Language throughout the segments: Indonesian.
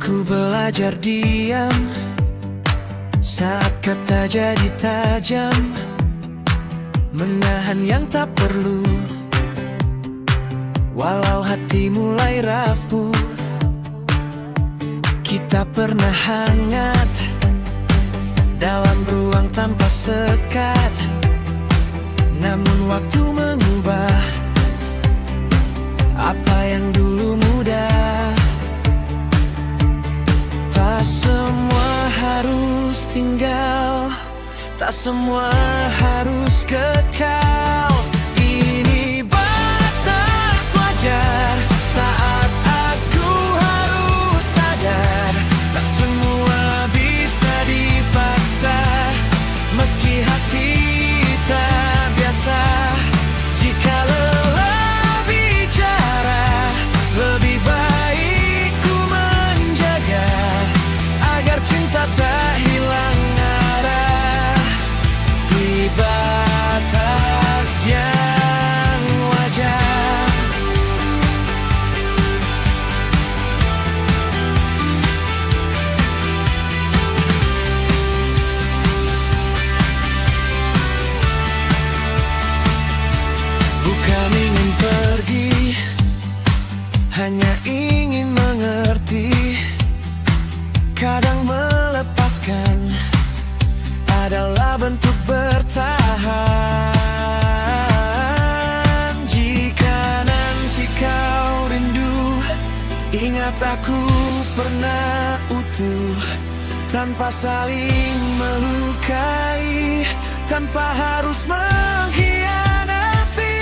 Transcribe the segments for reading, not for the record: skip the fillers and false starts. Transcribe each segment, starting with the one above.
Ku belajar diam saat kata jadi tajam, menahan yang tak perlu, walau hati mulai rapuh. Kita pernah hangat dalam ruang tanpa sekat, namun waktu mengubah apa yang dulu mudah. Tak semua harus tinggal, tak semua harus kekal. Ini batas wajar saat aku harus sadar, tak semua bisa dipaksa, meski hati tak biasa. Jika lelah bicara, lebih baik ku menjaga, agar cinta tak hilang arah di batas yang wajar. Bukan ingin pergi, hanya ingin mengerti. Kadang melepaskan adalah bentuk bertahan. Jika nanti kau rindu, ingat aku pernah utuh, tanpa saling melukai, tanpa harus mengkhianati.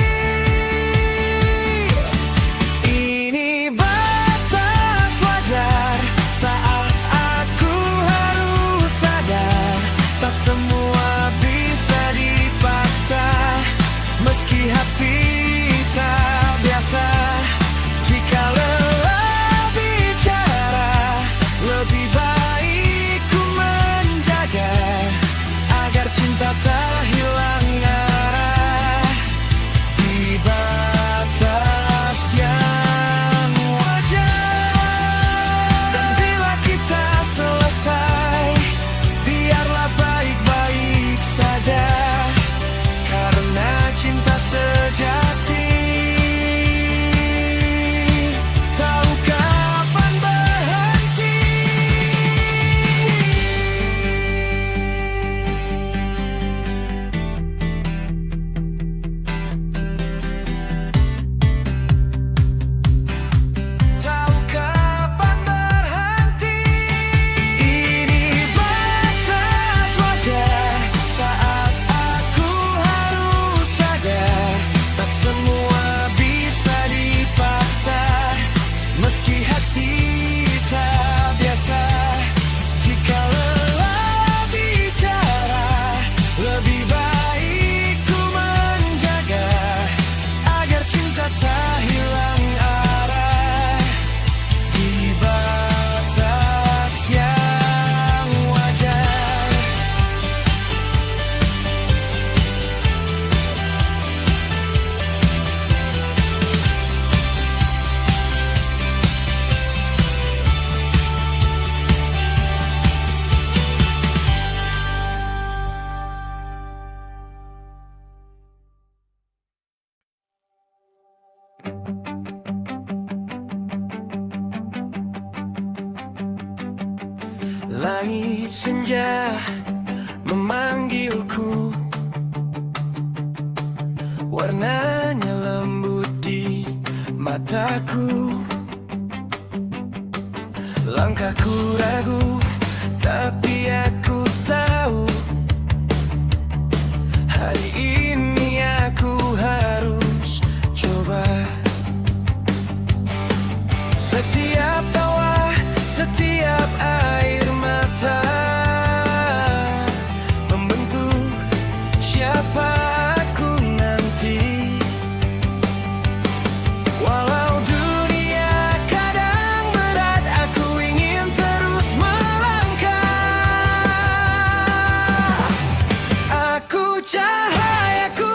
Ini batas wajar saat aku harus sadar, tak semua bisa dipaksa, meski hati tak biasa. Jika lelah bicara, lebih baik ku menjaga, agar cinta tak hilang arah di batas yang wajar. Dan bila kita selesai, biarlah baik-baik saja, karena cinta sejati tahu kapan berhenti. Tahu kapan berhenti. Ini batas wajar saat aku harus sadar, tak semua bisa dipaksa, meski hati tak biasa. Jika lelah bicara, lebih baik ku menjaga, agar cinta tak hilang arah di batas yang wajar. Langit senja memanggilku, warnanya lembut di mataku. Langkahku ragu, tapi aku tahu hari ini aku harus coba. Setiap tawa, setiap air mata membentuk siapa aku nanti. Walau dunia kadang berat, aku ingin terus melangkah. Aku cahaya, ku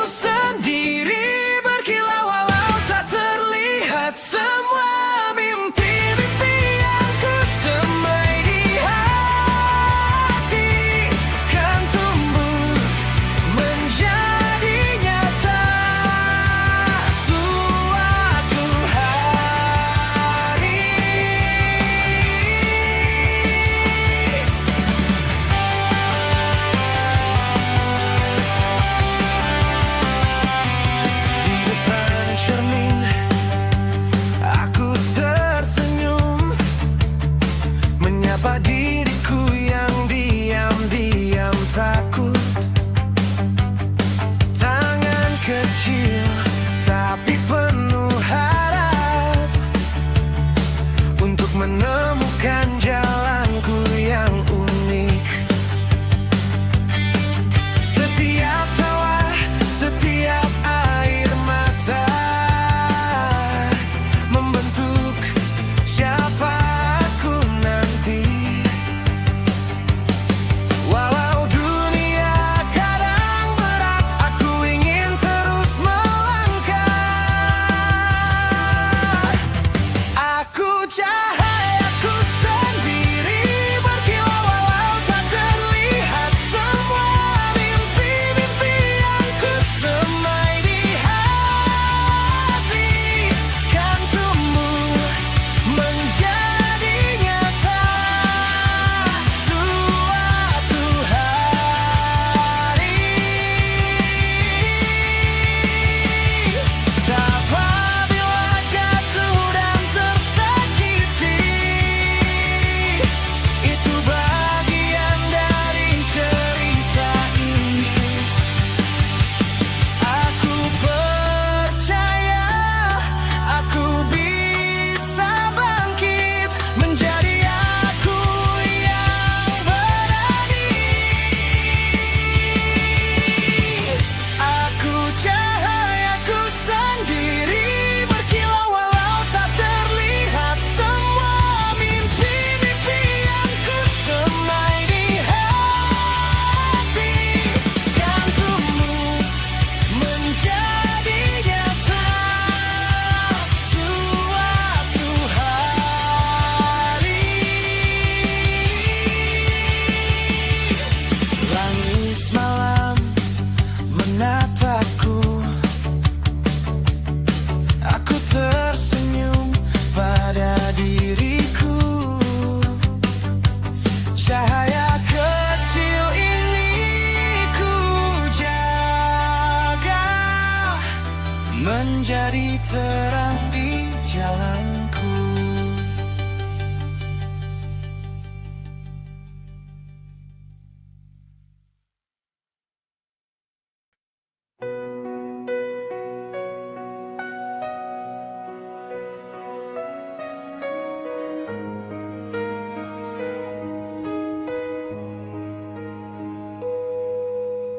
jadi terang di jalanku.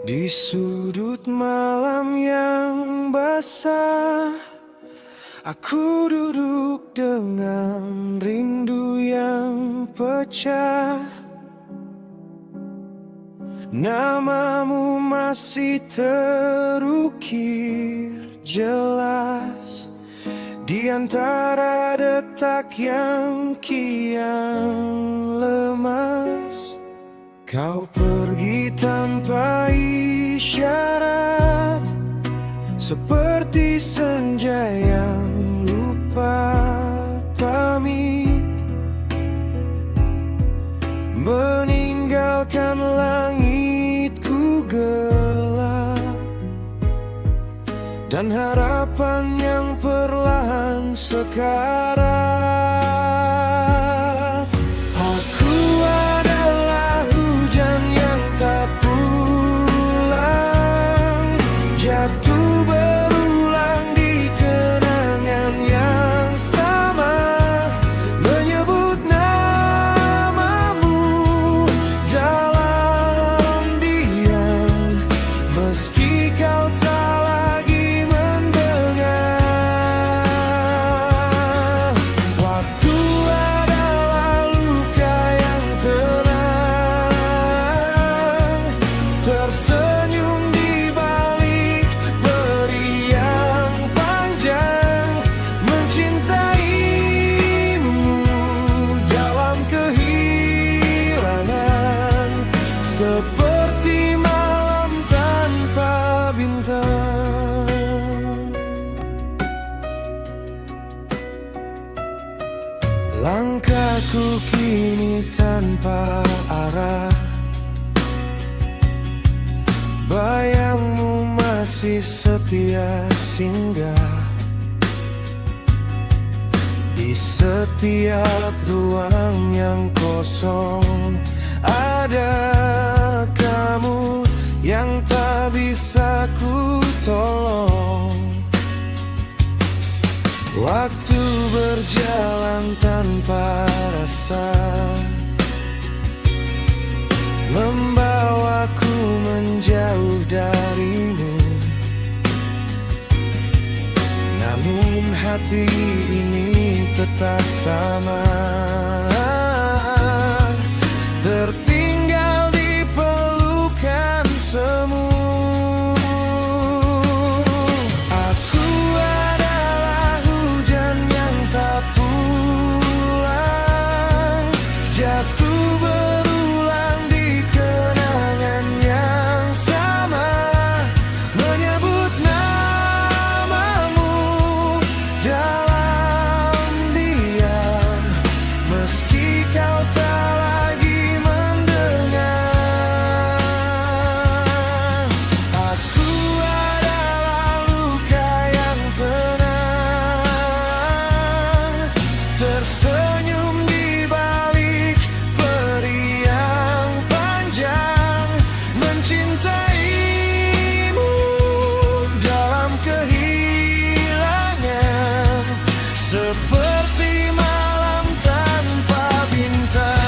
Di sudut malam yang basah, aku duduk dengan rindu yang pecah. Namamu masih terukir jelas di antara detak yang kian lemas. Kau pergi tanpa isyarat, seperti senja yang lupa pamit, meninggalkan langitku gelap dan harapan yang perlahan sekarat. Aku adalah hujan yang tak pulang, jatuh berulang di kenangan yang sama, menyebut namamu dalam diam, meski kau tak lagi mendengar. Waktu adalah luka yang tenang, tersenyum di balik beri yang panjang, mencintaimu dalam kehilangan, seperti malam tanpa bintang. Langkahku kini tanpa arah, bayangmu masih setia singgah di setiap ruang yang kosong. Ada kamu yang tak bisa ku tolong. Waktu berjalan tanpa rasa, membawaku menjauh darimu. Namun hati ini tetap sama, tertinggal di pelukan semu. Aku adalah hujan yang tak pulang, jatuh berulang di kenangan yang sama, menyebut namamu dalam diam, meski kau tak lagi mendengar. Aku adalah luka yang tenang, tersenyum di balik peri yang panjang, mencintaimu dalam kehilangan, seperti malam tanpa bintang.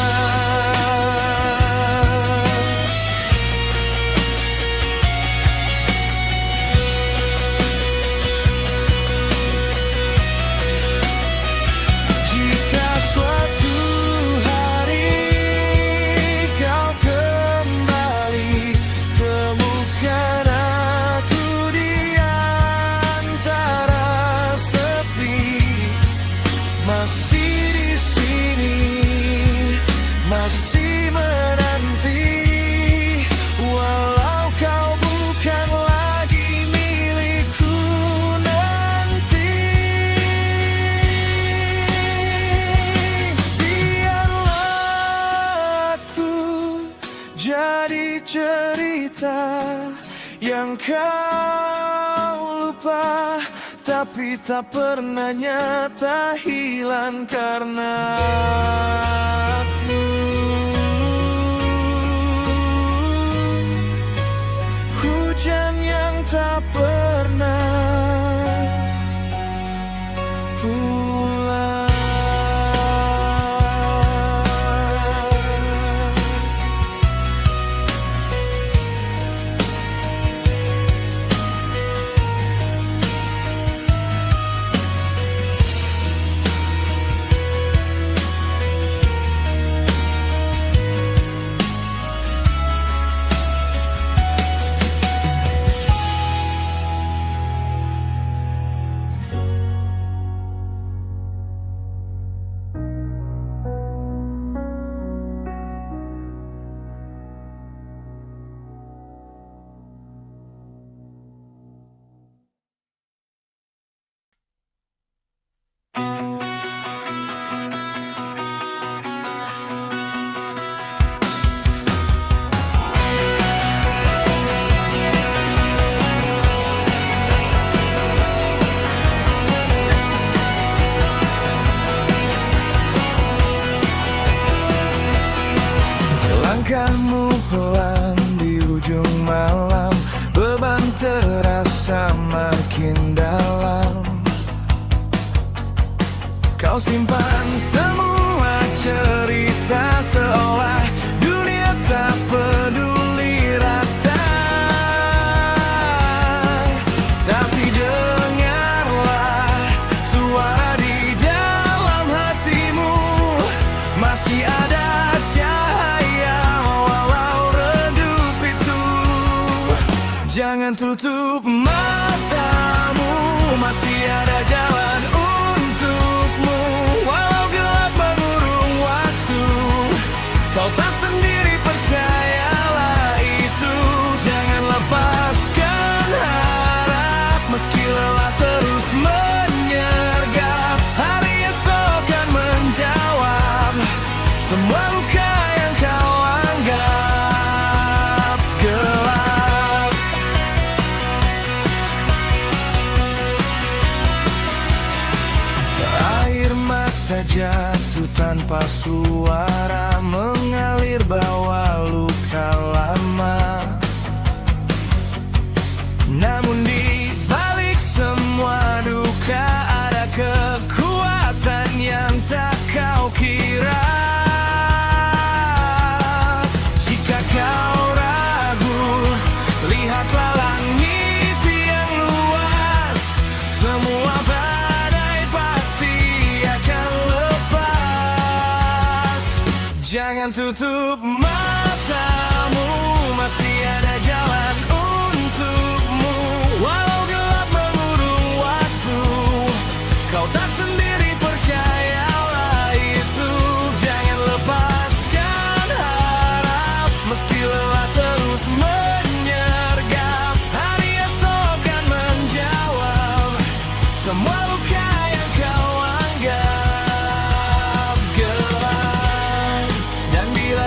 Jika suatu hari kau kembali, temukan aku di antara sepi, masih di sini, masih menanti, walau kau bukan lagi milikku nanti. Biarlah aku jadi cerita yang kau lupa, tak tapi tak pernah nyata, hilang karena aku. Hujan yang tak pernah pulang. Langkahmu pelan di ujung malam, beban terasa makin dalam. Kau simpan semua cerita seolah dunia tak peduli rasa. Tapi dengarlah suara di dalam hatimu, masih ada jangan tutup matamu, masih ada jalan untukmu. Walau gelap mengurung waktu, kau tak sendiri, percayalah itu. Jangan lepaskan harap, meski lelah terus menyergap. Hari esok akan menjawab semua luka yang kau anggap gelap. Jatuh tanpa suara, mengalir bawa luka lama. Namun di balik semua duka ada kekuatan yang tak kau kira. Jika kau ragu, lihatlah langit yang luas. Semua jangan tutup matamu, masih ada jalan untukmu. Walau gelap mengurung waktu, kau tak sendiri, percayalah itu. Jangan lepaskan harap, meski lelah terus menyergap. Hari esok akan menjawab semua luka yang kau anggap.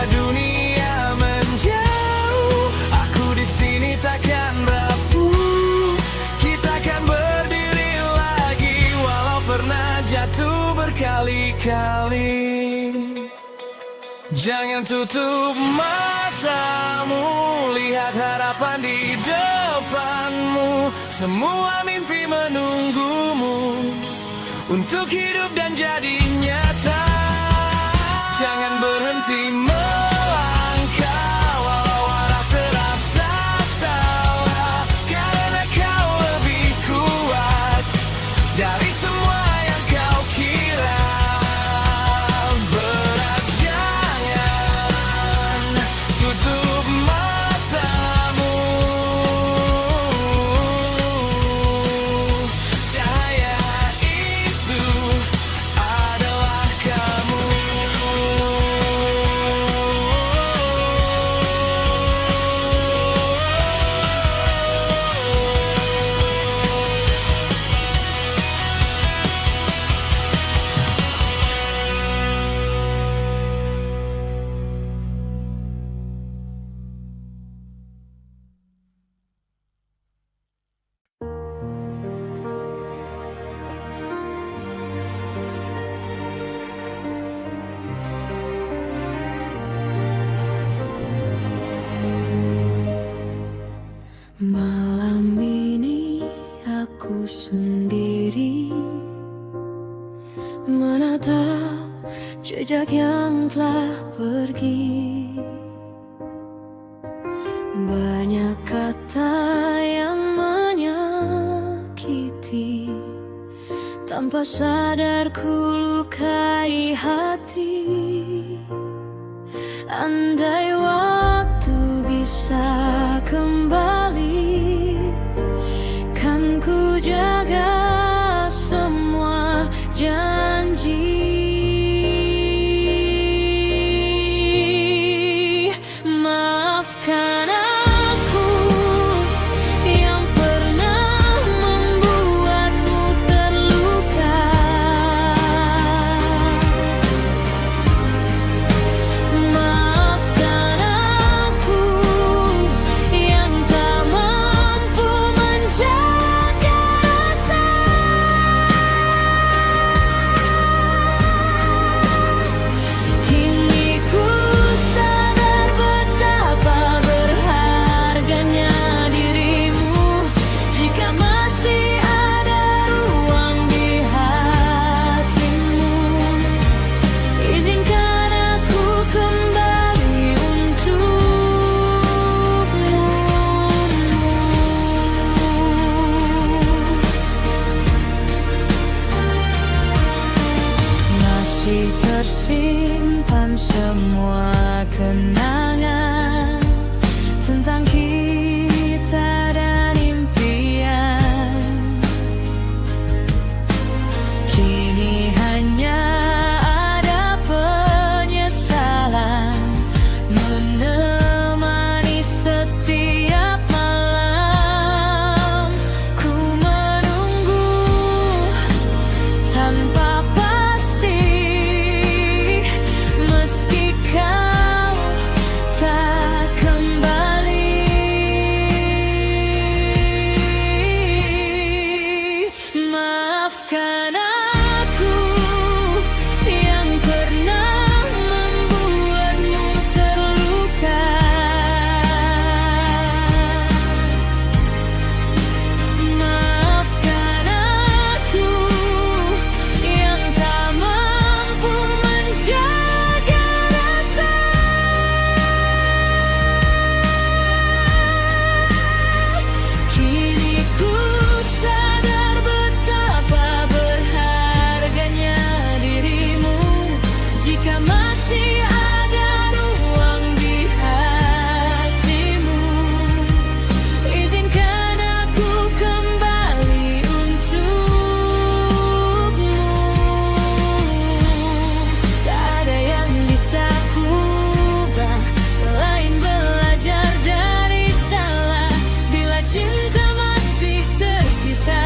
Dunia menjauh, aku di sini takkan rapuh. Kita akan berdiri lagi, walau pernah jatuh berkali-kali. Jangan tutup matamu, lihat harapan di depanmu. Semua mimpi menunggumu untuk hidup dan jadi nyata. Jangan berhenti melangkah, walau arah terasa salah, karena kau lebih kuat dari semua yang kau kira. Berat, jangan tutup matamu. Cahaya itu adalah kamu. Tanpa sadar ku lukai hati. Andai waktu bisa kembali, kan ku jaga semua janji. Maafkan aku yang pernah membuatmu terluka. Maafkan aku yang tak mampu menjaga rasa. Kini ku sadar betapa berharganya dirimu. Jika masih ada ruang di hatimu, izinkan aku kembali untukmu. Masih tersimpan semua kenangan tentang kita dan impian. Kini hanya ada penyesalan menemani setiap malam. Ku menunggu tanpa pasti, meski kau tak kembali. Maafkan aku yang pernah membuatmu terluka. Maafkan aku yang tak mampu menjaga rasa. Kini ku sadar betapa berharganya dirimu. Jika masih ada ruang di hatimu, izinkan aku kembali untukmu. Tak ada yang bisa ku ubah selain belajar dari salah. Bila cinta masih tersisa,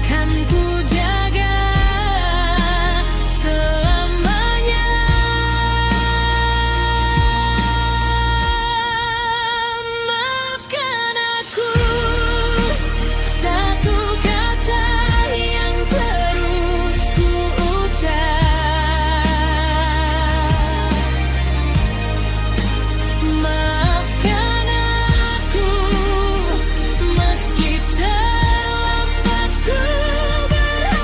kan ku jaga selamanya. Maafkan aku, satu kata yang terus ku ucap. Maafkan aku, meski terlambat ku berharap.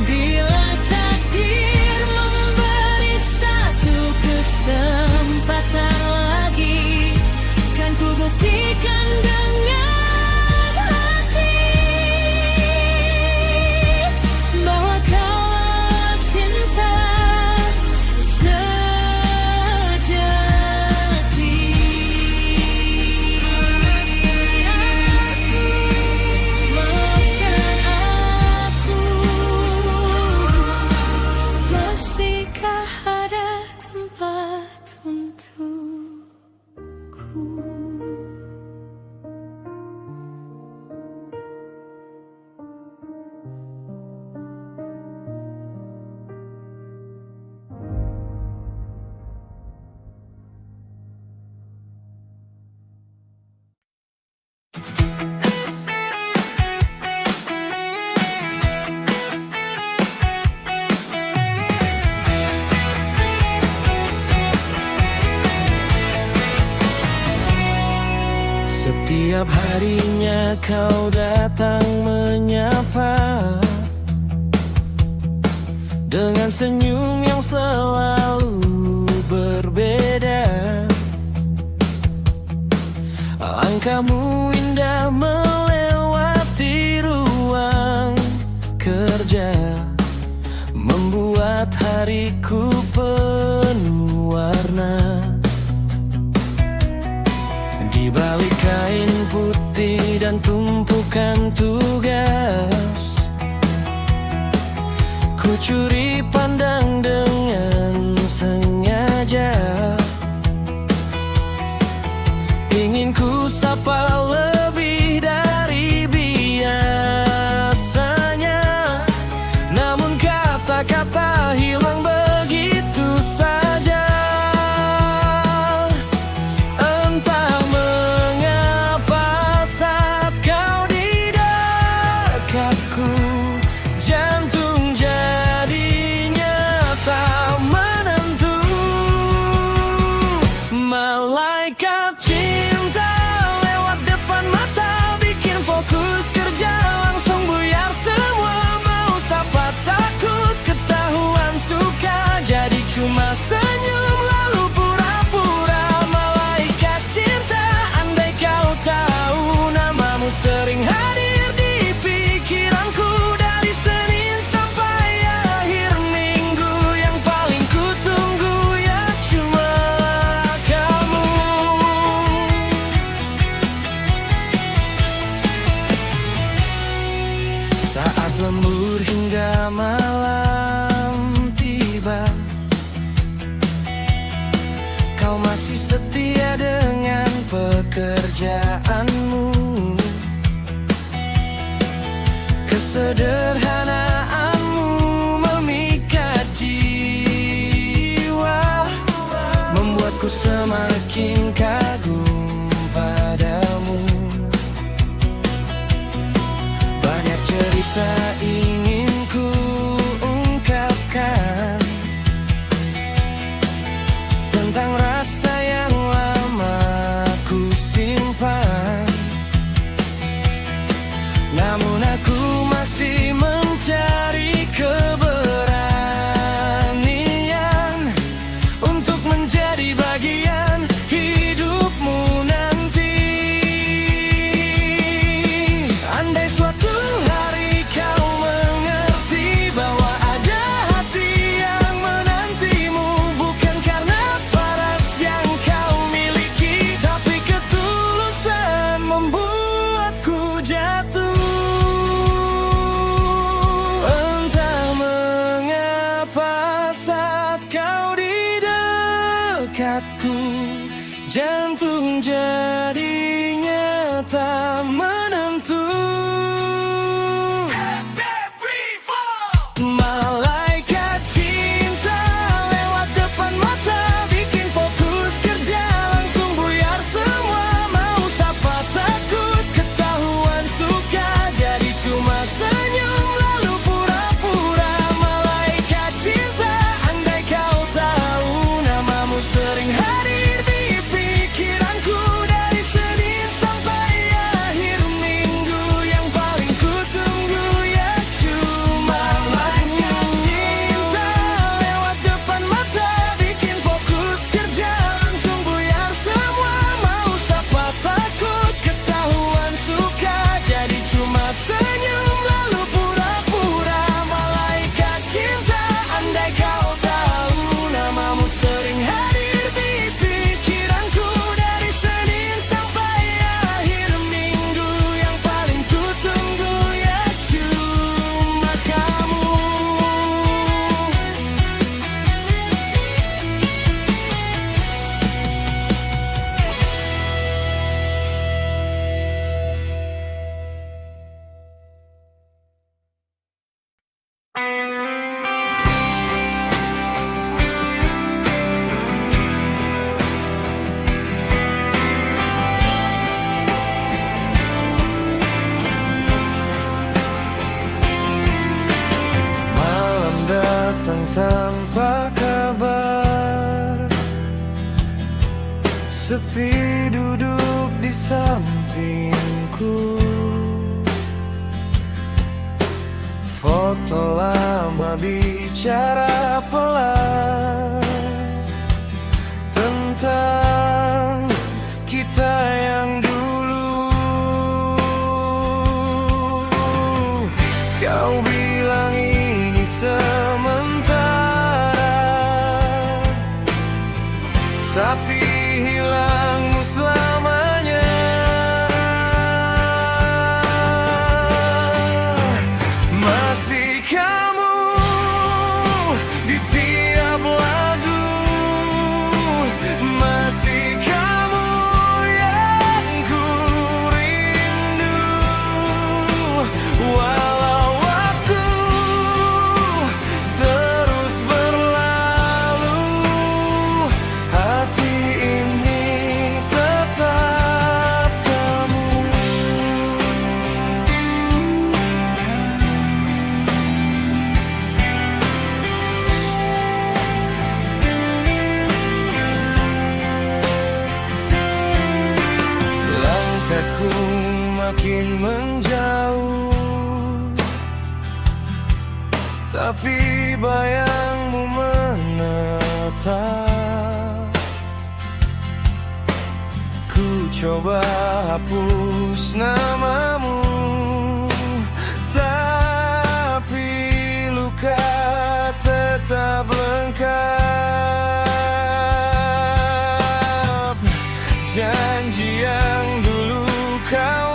Bila takdir memberi satu kesempatan lagi, kan ku buktikan dengan hati bahwa kaulah cinta sejati. Maafkan aku, masihkah ada tempat untukku? Setiap harinya kau datang menyapa, dengan senyum yang selalu berbeda. Langkahmu indah membuat hariku penuh warna. Di balik kain putih dan tumpukan tugas, ku curi pandang dengan sengaja. Ingin ku sapa lebih dari biasanya, namun kata-kata hilang begitu saja. Entah mengapa saat kau di dekatku, jantung jadinya tak menentu. Malaikat cinta lewat depan mata, bikin fokus kerja langsung buyar semua. Mau sapa takut ketahuan suka, jadi cuma senyum lalu pura-pura. Malaikat cinta, andai kau tahu namamu sering hadir di pikiranku. Dari Senin sampai akhir minggu, yang paling ku tunggu ya cuma kamu. Saat lembur hingga malam tiba, kau masih setia dengan pekerjaanmu. Kesederhanaanmu memikat jiwa, membuatku semakin kagum padamu. Banyak cerita ingin ku ungkapkan tentang rasa yang lama ku simpan, namun aku masih mencari keberanian untuk menjadi bagian hidupmu nanti. Andai suatu hari kau mengerti bahwa ada hati yang menantimu, bukan karena paras yang kau miliki, tapi ketulusan membuatku jatuh. Entah mengapa saat kau di dekatku, jantung jadinya tak menentu. Malaikat cinta lewat depan mata, bikin fokus kerja langsung buyar semua. Mau sapa takut ketahuan suka, jadi cuma senyum lalu pura-pura. Malaikat cinta, andai kau tahu namamu sering hadir di pikiranku. Dari Senin sampai akhir minggu, yang paling ku tunggu ya cuma malaikat cinta lewat depan mata, bikin fokus kerja langsung buyar semua. Mau sapa takut ketahuan suka, jadi cuma senyum lalu pura-pura. Malaikat cinta, andai kau tahu namamu sering hadir di pikiranku. Dari Senin sampai akhir minggu, yang paling ku tunggu ya cuma kamu. Malam datang tanpa kabar, sepi duduk di sampingku. Foto lama bicara pelan tentang kita yang dulu. Kau bilang ini sementara, tapi hilangmu selamanya. Masih kamu di tiap lagu, masih kamu yang ku rindu. Walau waktu terus berlalu, hati ini tetap kamu. Langkahku makin menjauh, tapi bayangmu menetap. Ku coba hapus namamu, tapi luka tetap lengkap. Janji yang dulu kau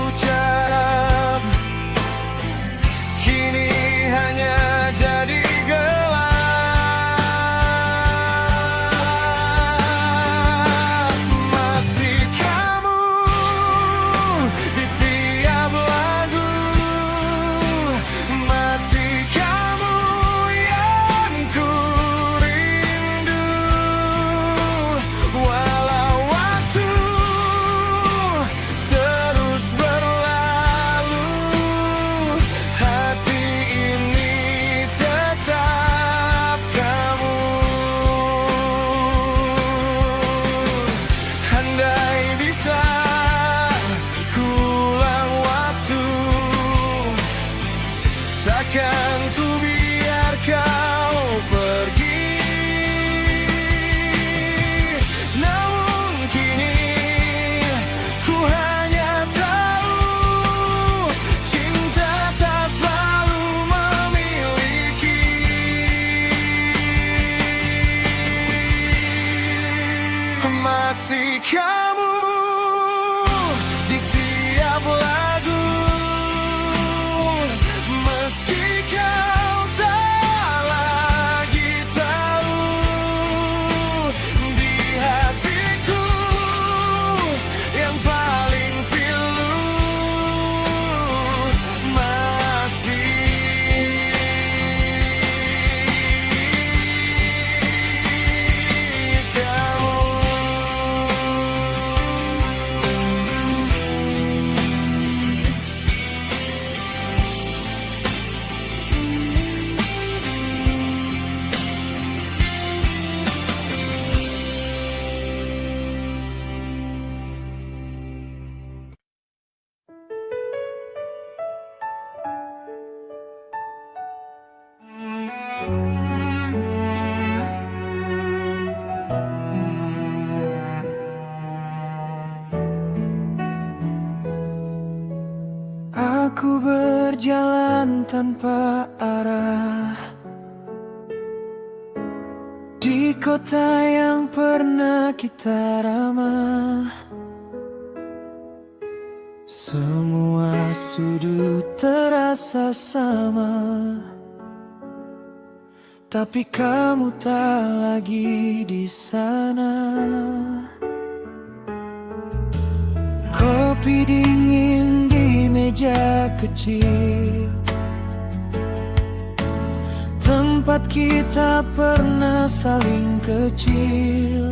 ucap kini hanya jadi gelap. Masih kamu di tiap lagu, masih kamu yang ku rindu. Walau waktu terus berlalu, hati ini tetap kamu. Andai bisa ku ulang waktu, takkan ku biar kau pergi. Namun kini ku hanya tahu cinta tak selalu memiliki. Masih kamu di tiap lagu, meski kau tak lagi tahu. Di hatiku yang paling pilu masih kamu. Aku berjalan tanpa arah di kota yang pernah kita ramah. Semua sudut terasa sama, tapi kamu tak lagi di sana. Kopi dingin di meja kecil, tempat kita pernah saling kecil,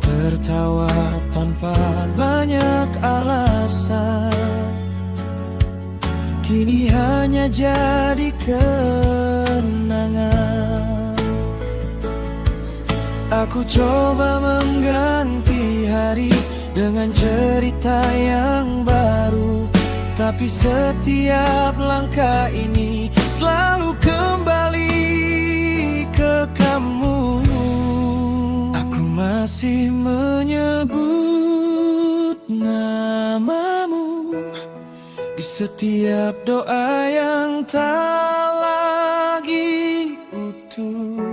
tertawa tanpa banyak alasan. Kini hanya jadi kenangan. Aku coba mengganti hari dengan cerita yang baru, tapi setiap langkah ini selalu kembali ke kamu. Aku masih menyebut namamu di setiap doa yang tak lagi utuh.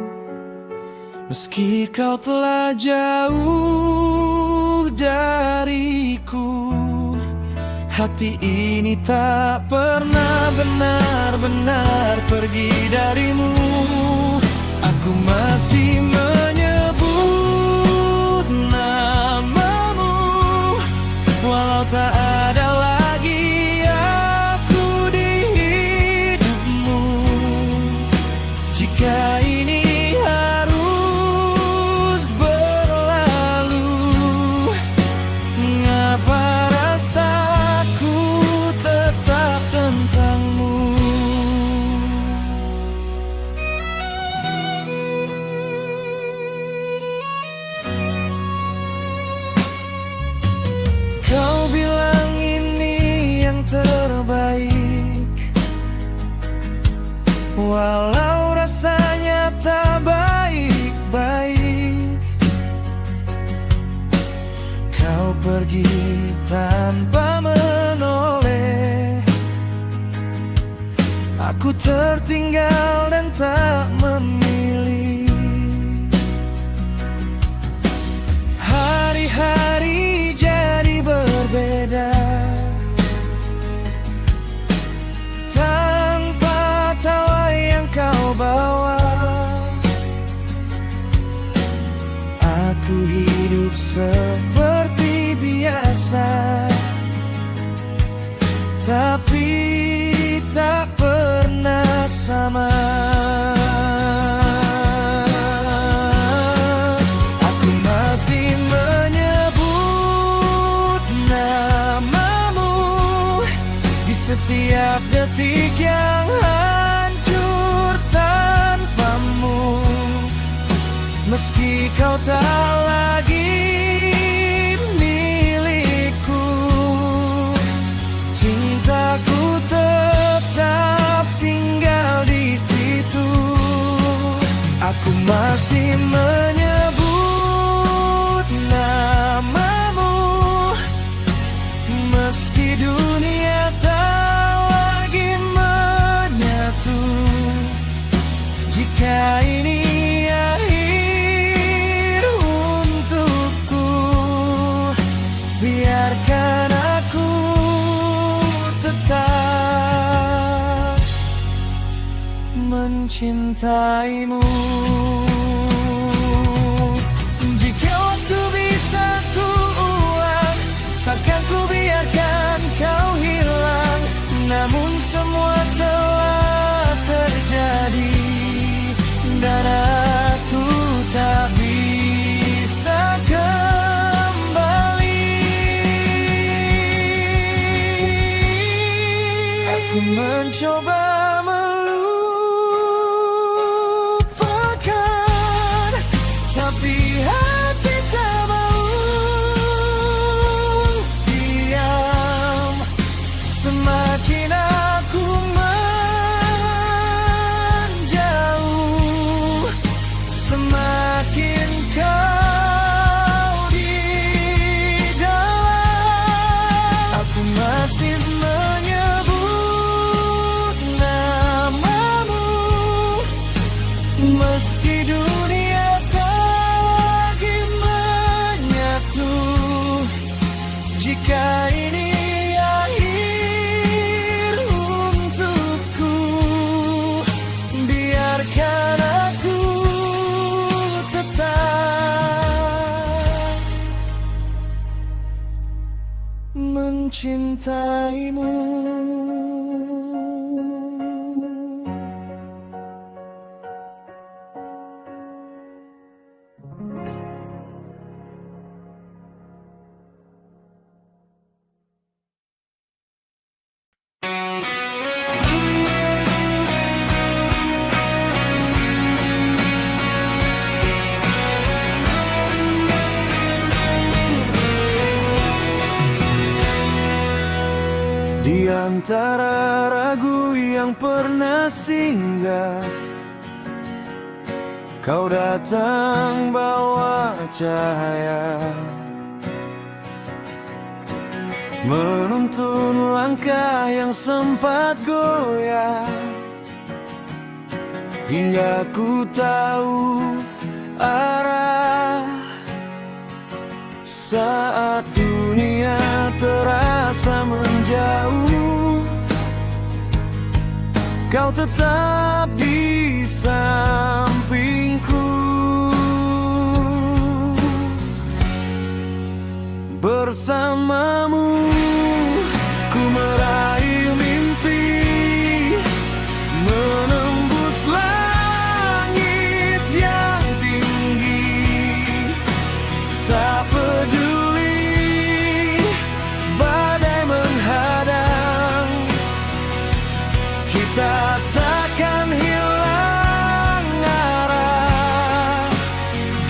Meski kau telah jauh dariku, hati ini tak pernah benar-benar pergi darimu. Aku masih menyebut namamu, walau tak ada lagi aku di hidupmu. Jika ini harus berlalu, mengapa rasaku tetap tentangmu? Kau bilang ini yang terbaik, walau rasanya tak baik-baik. Kau pergi tanpa menoleh, aku tertinggal dan tak memilih. Hari-hari jadi berbeda, tanpa tawa yang kau bawa. Aku hidup seperti biasa, tapi tak pernah sama. Aku masih menyebut namamu di setiap detik yang hancur tanpamu. Meski kau tak lagi milikku, cintaku tetap tinggal di situ. Aku masih menyebut namamu, meski dunia tak lagi menyatu. Jika ini akhir untukku, biarkan aku tetap mencintaimu. Jika waktu bisa ku ulang, takkan ku biarkan kau hilang. Namun semua telah terjadi, dan aku tak bisa kembali. Aku mencoba melupakan, tapi hati tak mau diam. Semakin aku menjauh, semakin kau di dalam. Aku masih menyebut namamu, meski dunia tak lagi menyatu. Jika ini akhir untukku, biarkan aku tetap mencintaimu. Di antara ragu yang pernah singgah, kau datang bawa cahaya, menuntun langkah yang sempat goyah. Hingga ku tahu arah. Saat dunia terasa menjauh, kau tetap di sampingku. Bersamamu ku meraih mimpi, menembus langit yang tinggi. Tak peduli badai menghadang, kita takkan hilang arah.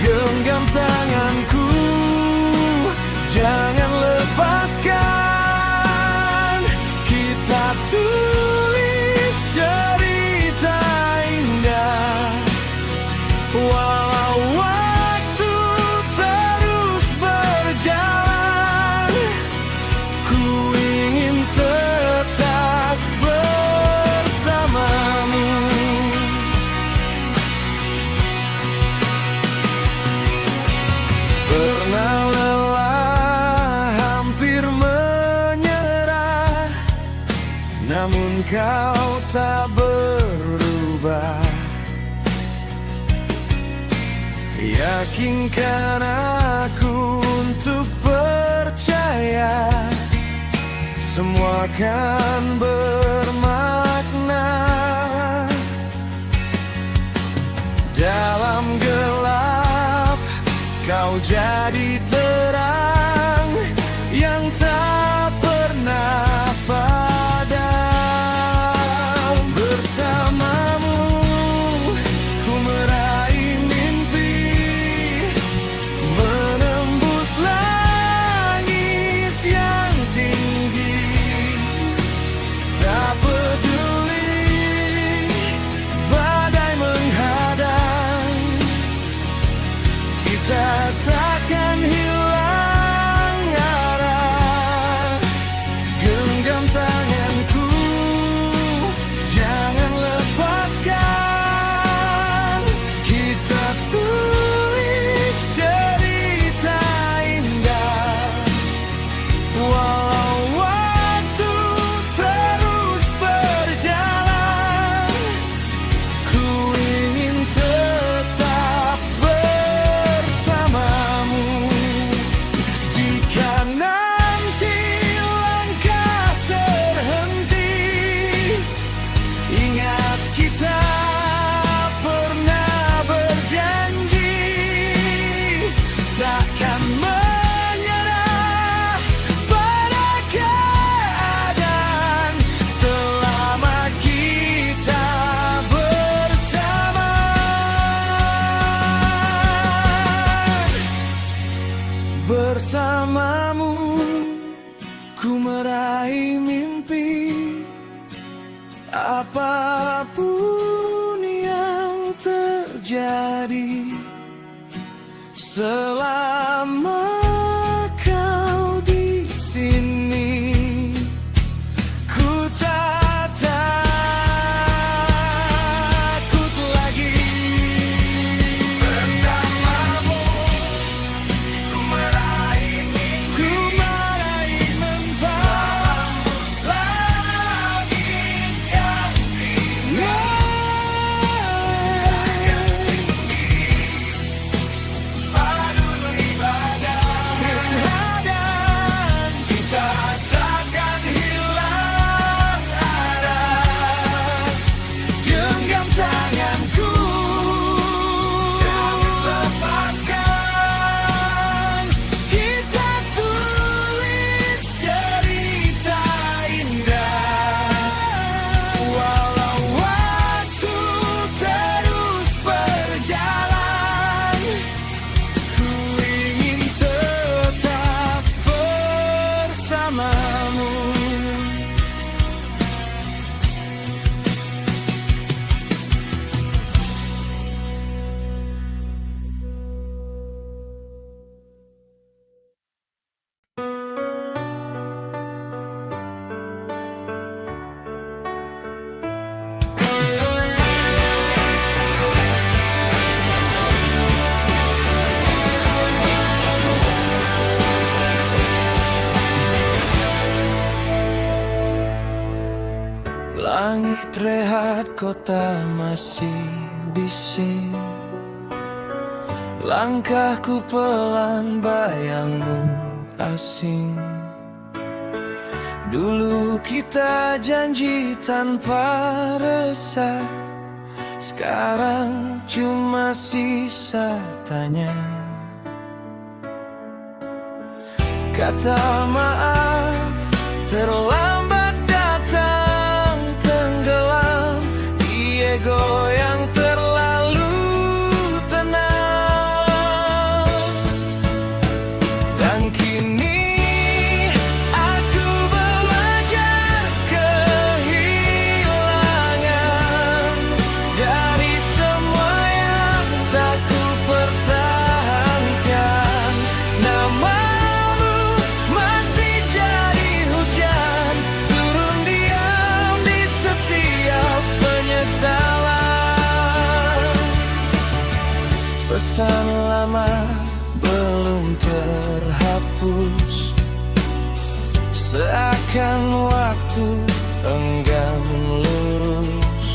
Genggam tanganku, jangan lepaskan. Kita tulis cerita indah, walau waktu terus berjalan. Ku ingin tetap bersamamu. Pernah lelah, hampir menyerah, namun kau tak berubah. Yakinkan aku untuk percaya, semua akan bermakna. Dalam gelap kau jadi terang yang tak pernah padam. Bersamamu ku meraih mimpi, menembus langit yang tinggi. Tak peduli badai menghadang, kita takkan hilang arah. Genggam tanganku, jangan lepaskan. Kita tulis cerita indah, walau waktu terus berjalan. Ku ingin tetap bersamamu. Jika nanti langkah terhenti, ingat kita pernah berjanji takkan menyerah pada keadaan selama kita bersama. Bersamamu ku meraih mimpi, apapun yang terjadi. Selama kau di sini, ku tak takut lagi. Bersamamu ku meraih mimpi, menembus langit yang tinggi. Paduli badai. kota masih bising. Langkahku pelan, bayangmu asing. Dulu kita janji tanpa resah, sekarang cuma sisa tanya. Kata maaf terlambat datang, tenggelam di ego yang terlalu tenang. Dan kini aku belajar kehilangan dari semua yang tak ku pertahankan. Namamu masih jadi hujan, turun diam di setiap penyesalan. Pesan lama belum terhapus, seakan waktu enggan lurus.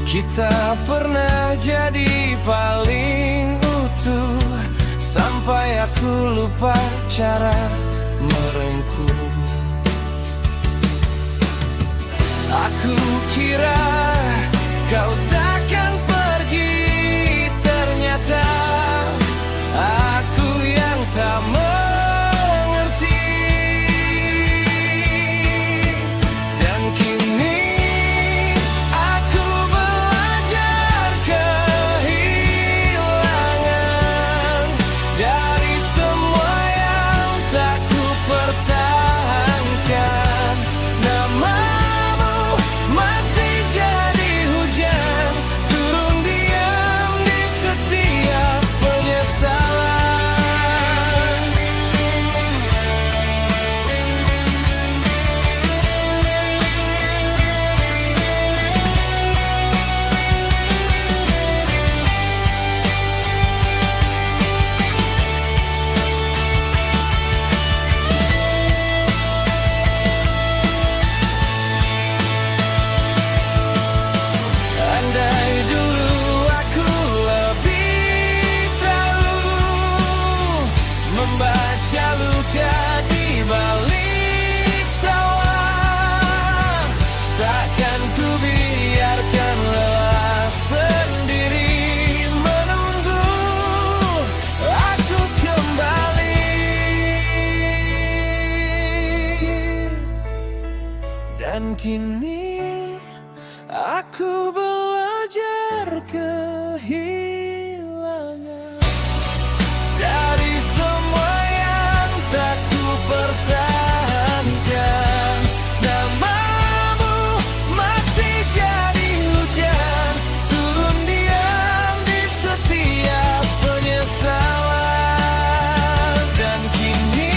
Kita pernah jadi paling utuh, sampai aku lupa cara merengkuh. Aku kira kau takkan pergi, ternyata aku yang tak mengerti. Dan kini aku belajar kehilangan dari semua yang tak ku pertahankan. Namamu masih jadi hujan, turun diam di setiap penyesalan. Andai dulu aku lebih tahu membaca luka di balik tawa, takkan ku biarkan lelah sendiri menunggu aku kembali. Dan kini aku belajar kehilangan dari semua yang tak ku pertahankan. Namamu masih jadi hujan, turun diam di setiap penyesalan. Dan kini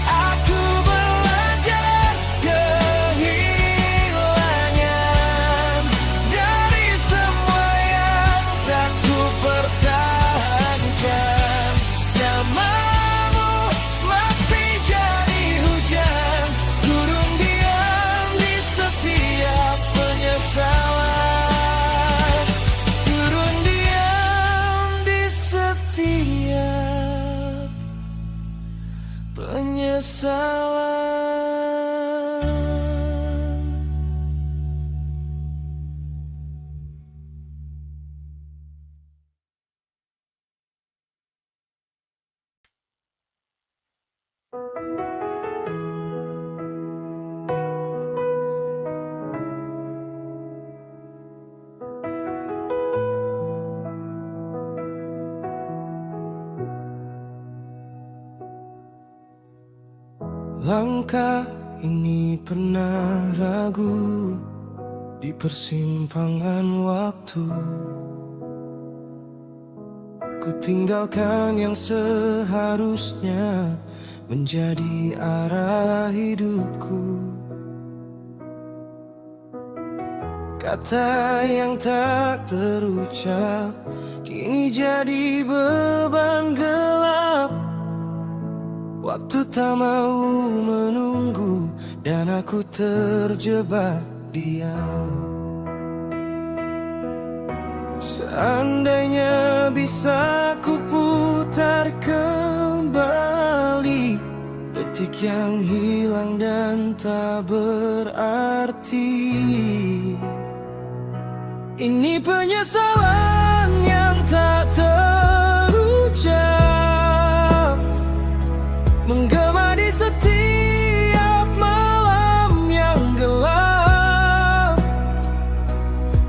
aku belajar kehilangan dari semua yang tak ku pertahankan. Namamu masih jadi hujan, turun diam di setiap penyesalan. Turun diam di setiap penyesalan. Langkah ini pernah ragu di persimpangan waktu. Ku tinggalkan yang seharusnya menjadi arah hidupku. Kata yang tak terucap kini jadi beban gelap. Waktu tak mau menunggu dan aku terjebak diam. Seandainya bisa ku putar kembali detik yang hilang dan tak berarti. Ini penyesalan yang tak terucap, menggema di setiap malam yang gelap.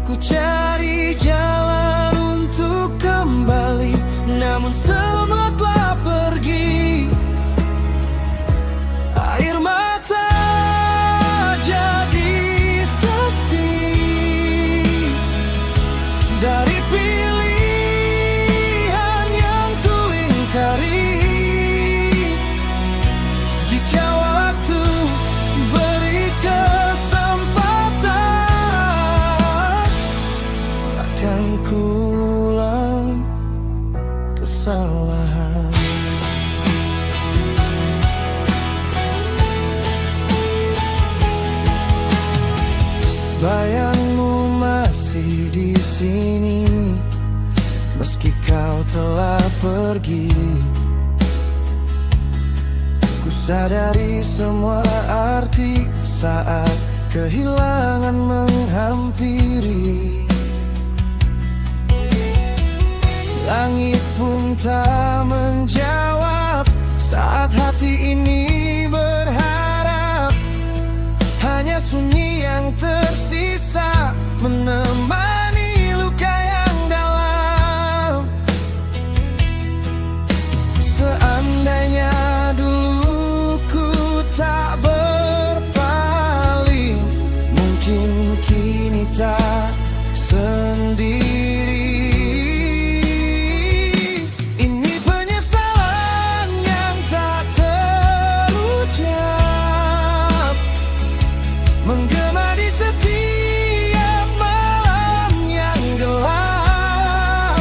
Ku cari jalan untuk kembali, namun semua telah pergi. Air mata jadi saksi dari pilihan yang ku ingkari. Jika waktu beri kesempatan, takkan ku ulang kesalahan. Bayangmu masih di sini, meski kau telah pergi. Ku sadari semua arti saat kehilangan menghampiri. Langit pun tak menjawab saat hati ini berharap. Hanya sunyi yang tersisa menemani luka yang dalam. Seandainya dulu ku tak berpaling, mungkin kini tak sendiri. Ini penyesalan yang tak terucap, menggema di setiap malam yang gelap.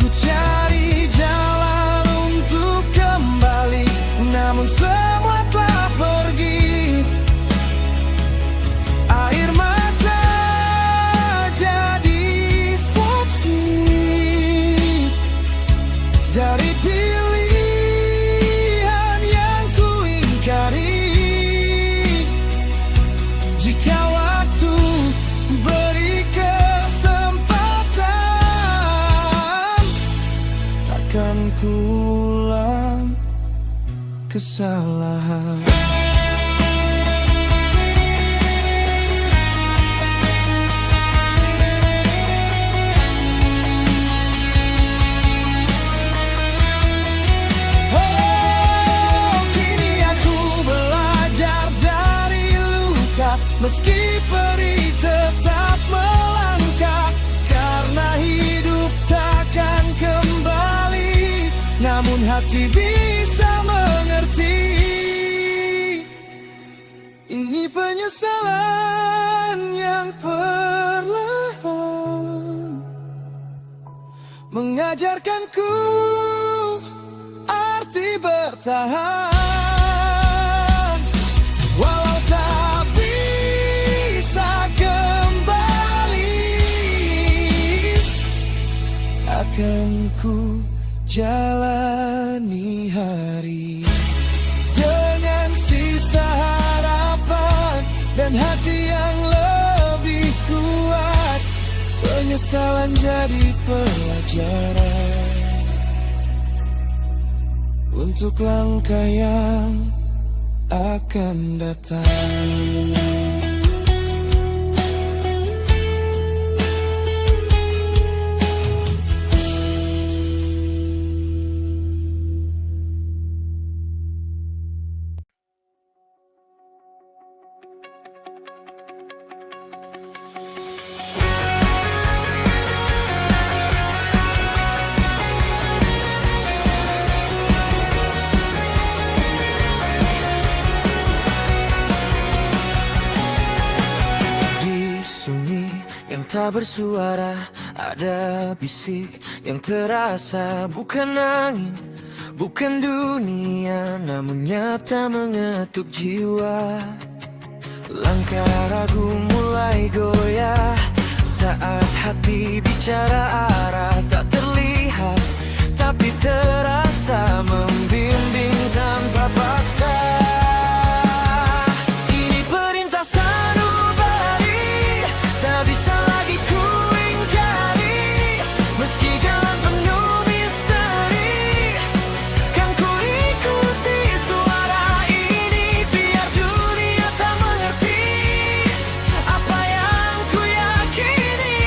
Ku cari jalan untuk kembali, namun semua telah pergi. Air mata jadi saksi dari pilihan yang ku ingkari. Jika waktu beri kesempatan, takkan ku ulang kesalahan. Oh, kini aku belajar dari luka, meski perih tetap melangkah. Karena hidup takkan kembali, namun hati bisa mengerti. Ini penyesalan yang perlahan mengajarkanku arti bertahan. Walau tak bisa kembali, akan ku jalani hari dengan sisa harapan dan hati yang lebih kuat. Penyesalan jadi pelajaran untuk langkah yang akan datang. Tak bersuara, ada bisik yang terasa. Bukan angin, bukan dunia, namun nyata mengetuk jiwa. Langkah ragu mulai goyah saat hati bicara arah tak terlihat, tapi terasa membimbing tanpa paksa. Ini perintah sanubari, tak bisa lagi ku ingkari. Meski jalan penuh misteri, kan ku ikuti suara ini. Biar dunia tak mengerti apa yang ku yakini.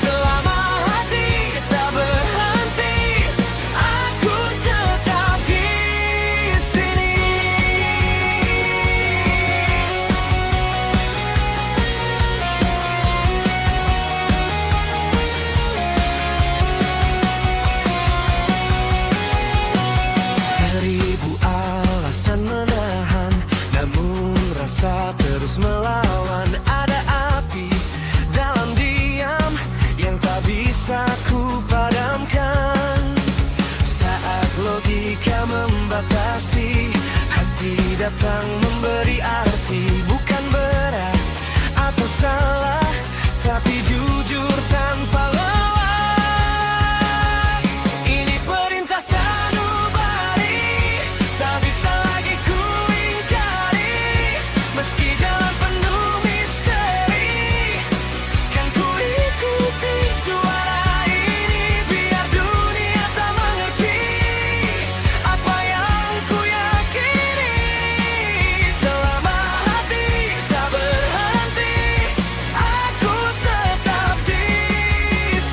Selama hati tak berhenti, aku tetap di sini. Seribu alasan menahan, namun rasa terus melawan. Ada api dalam diam yang tak bisa ku padamkan. Saat logika membatasi, hati datang memberi arti. Bukan berat atau salah, tapi jujur tanpa lelah. Ini perintah sanubari, tak bisa lagi ku ingkari. Meski jalan penuh misteri, kan ku ikuti suara ini. Biar dunia tak mengerti apa yang ku yakini. Selama hati tak berhenti, aku tetap di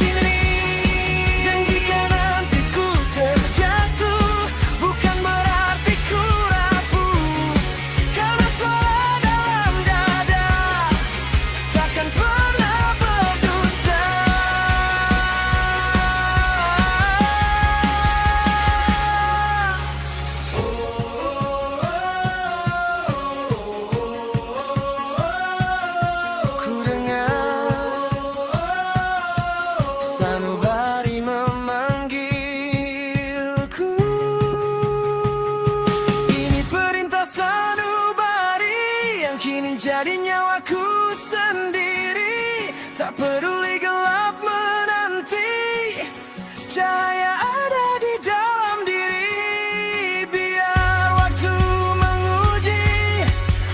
sini. Dan jika nanti ku terjatuh, bukan berarti ku rapuh. Karena suara dalam dada takkan pernah berdusta. Ku dengar sanubari memanggilku. Ini perintah sanubari yang kini jadi nyawaku sendiri. Tak peduli gelap menanti, cahaya ada di dalam diri. Biar waktu menguji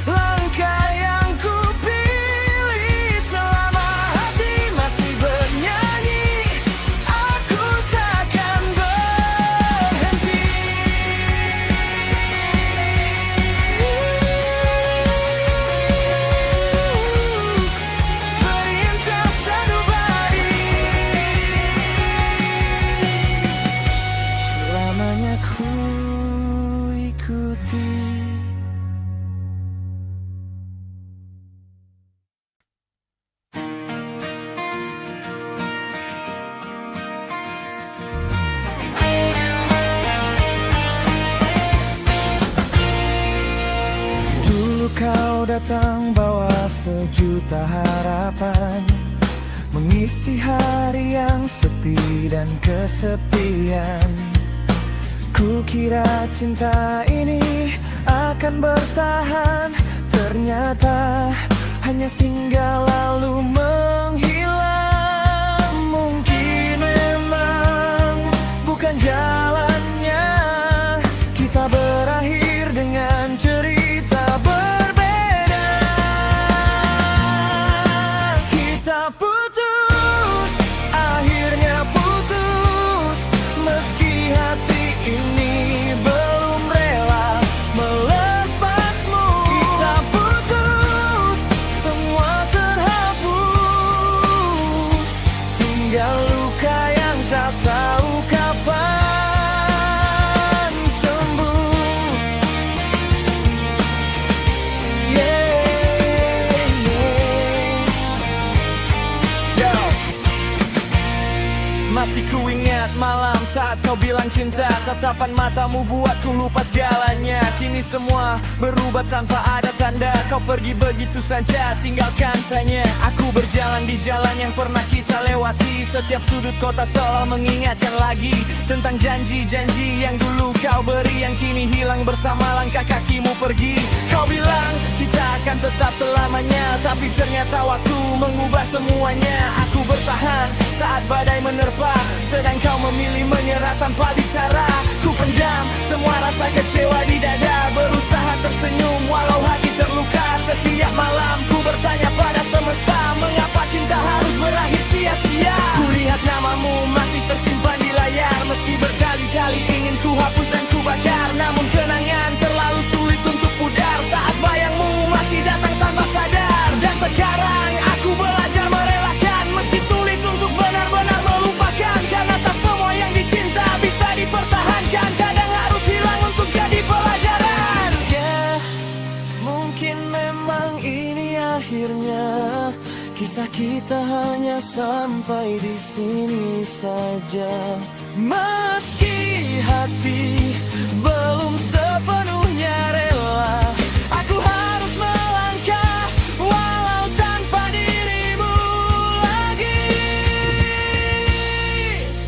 langkah yang ku pilih. Selama hati masih bernyanyi, aku takkan berhenti. Perintah sanubari, selamanya ku ikuti. Dulu kau datang bawa sejuta harapan, mengisi hari yang sepi dan kesepian. Ku kira cinta ini akan bertahan, ternyata hanya singgah lalu menghilang. Mungkin memang bukan jalannya, kita berakhir dengan cerita berbeda. Kita putus, akhirnya putus. Meski hati ini belum rela melepasmu. Kita putus, semua terhapus. Tinggal luka yang tak tahu kapan sembuh. Masih ku ingat malam saat kau bilang cinta. Tatapan matamu buatku lupa segalanya. Kini semua berubah tanpa ada tanda. Kau pergi begitu saja, tinggalkan tanya. Aku berjalan berjalan di jalan yang pernah kita lewati. Setiap sudut kota selalu mengingatkan lagi tentang janji-janji yang dulu kau beri, yang kini hilang bersama langkah kakimu pergi. Kau bilang kita akan tetap selamanya, tapi ternyata waktu mengubah semuanya. Aku bertahan saat badai menerpa, sedang kau memilih menyerah tanpa bicara. Ku pendam semua rasa kecewa di dada, berusaha tersenyum walau hati terluka. Setiap malam ku bertanya pada semesta, mengapa cinta harus berakhir sia-sia. Kulihat namamu masih tersimpan di layar, meski berkali-kali ingin ku hapus dan ku bakar. Namun kenangan terlalu sulit untuk pudar saat bayangmu masih datang tanpa sadar. Dan sekarang aku belajar merelakan, meski sulit untuk benar-benar melupakan. Karena tak semua yang dicinta bisa dipertahankan, kadang harus hilang untuk jadi pelajaran. Yeah, mungkin memang ini akhirnya, kisah kita hanya sampai di sini saja. Meski hati belum sepenuhnya rela, aku harus melangkah walau tanpa dirimu lagi.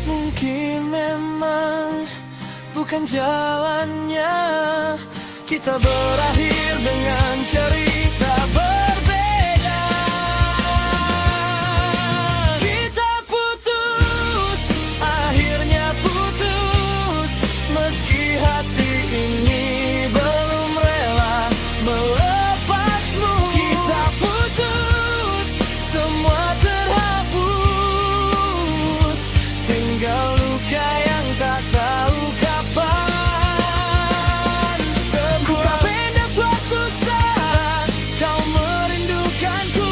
Mungkin memang bukan jalannya, kita berakhir dengan cerita berbeda. Kita putus, akhirnya putus, meski hati ini belum rela melepasmu. Kita putus, semua terhapus, tinggal luka yang tak tahu kapan. Ku tak beda suatu saat kau merindukanku,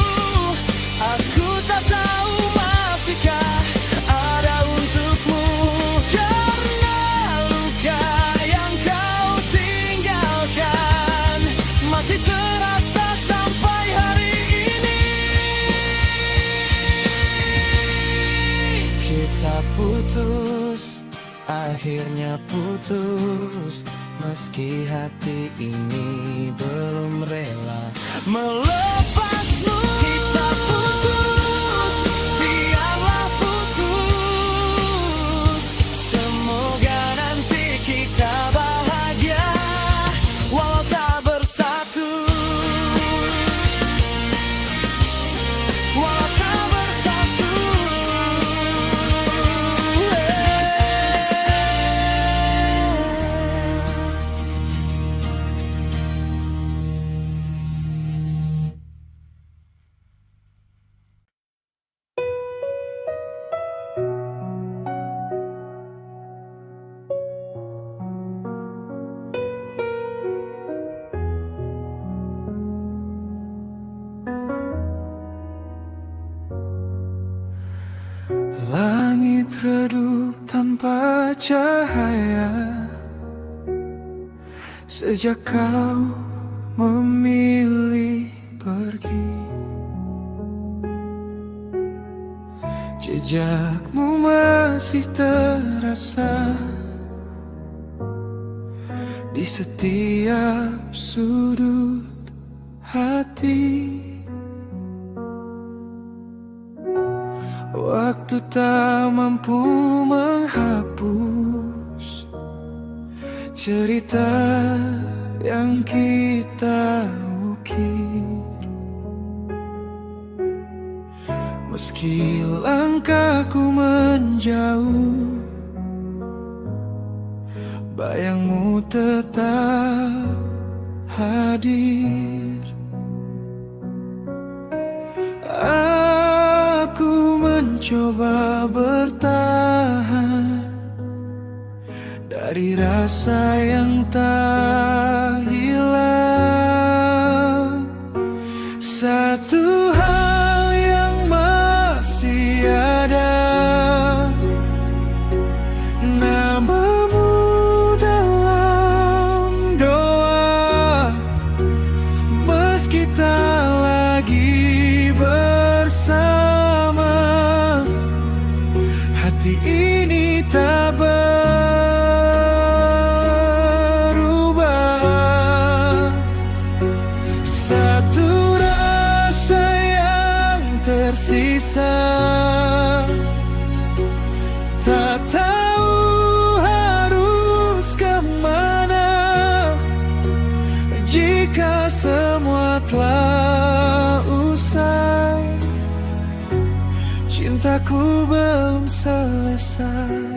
aku tak tahu masihkah ada untukmu. Karena luka yang kau tinggalkan masih terasa sampai hari ini. Kita putus, akhirnya putus, meski hati ini belum rela melepasmu. Kita putus, biarlah putus, semoga nanti kita bahagia walau tak bersatu. Walau tak bersatu. Langit redup tanpa cahaya sejak kau memilih pergi. Jejakmu masih terasa di setiap sudut hati. Waktu tak mampu menghapus cerita yang kita ukir. Meski langkahku menjauh, bayangmu tetap hadir. Aku mencoba bertahan dari rasa yang tak hilang. Satu hal yang masih ada, namamu dalam doa. Meski tak lagi bersama, hati ini tak berubah. tersisa. Tak tahu harus kemana jika semua telah usai. Cintaku belum selesai.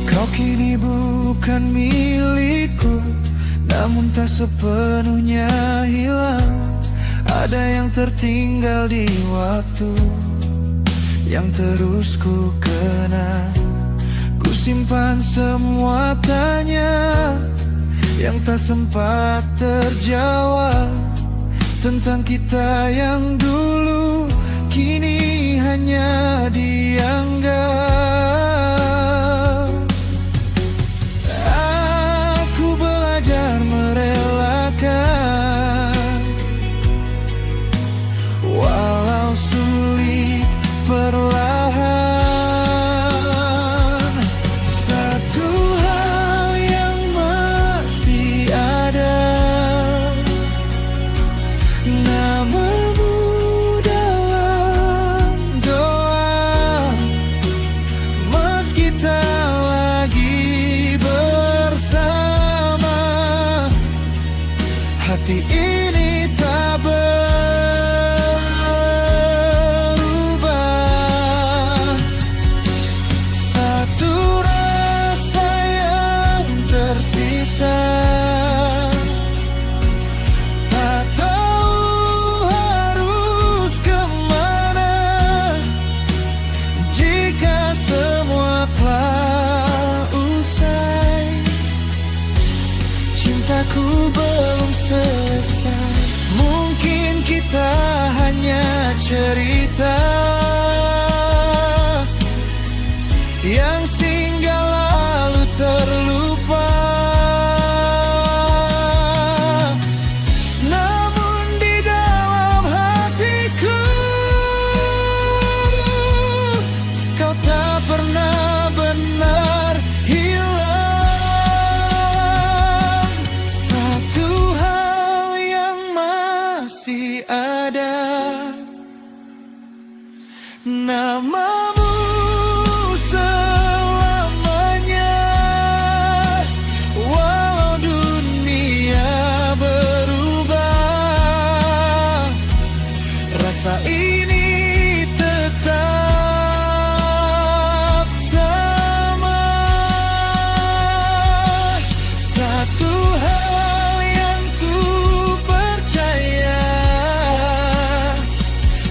Kau kini bukan milikku, namun tak sepenuhnya hilang. Ada yang tertinggal di waktu yang terus ku kenang. Ku simpan semua tanya yang tak sempat terjawab tentang kita yang dulu kini hanya dianggap. Aku belajar merelakan walau sulit perlahan. Satu hal yang masih ada, namamu dalam doa. Meski tak lagi bersama, hati ini tak berubah. Satu rasa yang tersisa, tak tahu harus kemana jika semua telah usai. Cintaku belum selesai. Mungkin kita hanya cerita yang singgah lalu terlupa. Namun di dalam hatiku kau tak pernah benar hilang. Satu hal yang masih ada, namamu selamanya. Walau dunia berubah, rasa ini tetap sama. Satu hal yang ku percaya,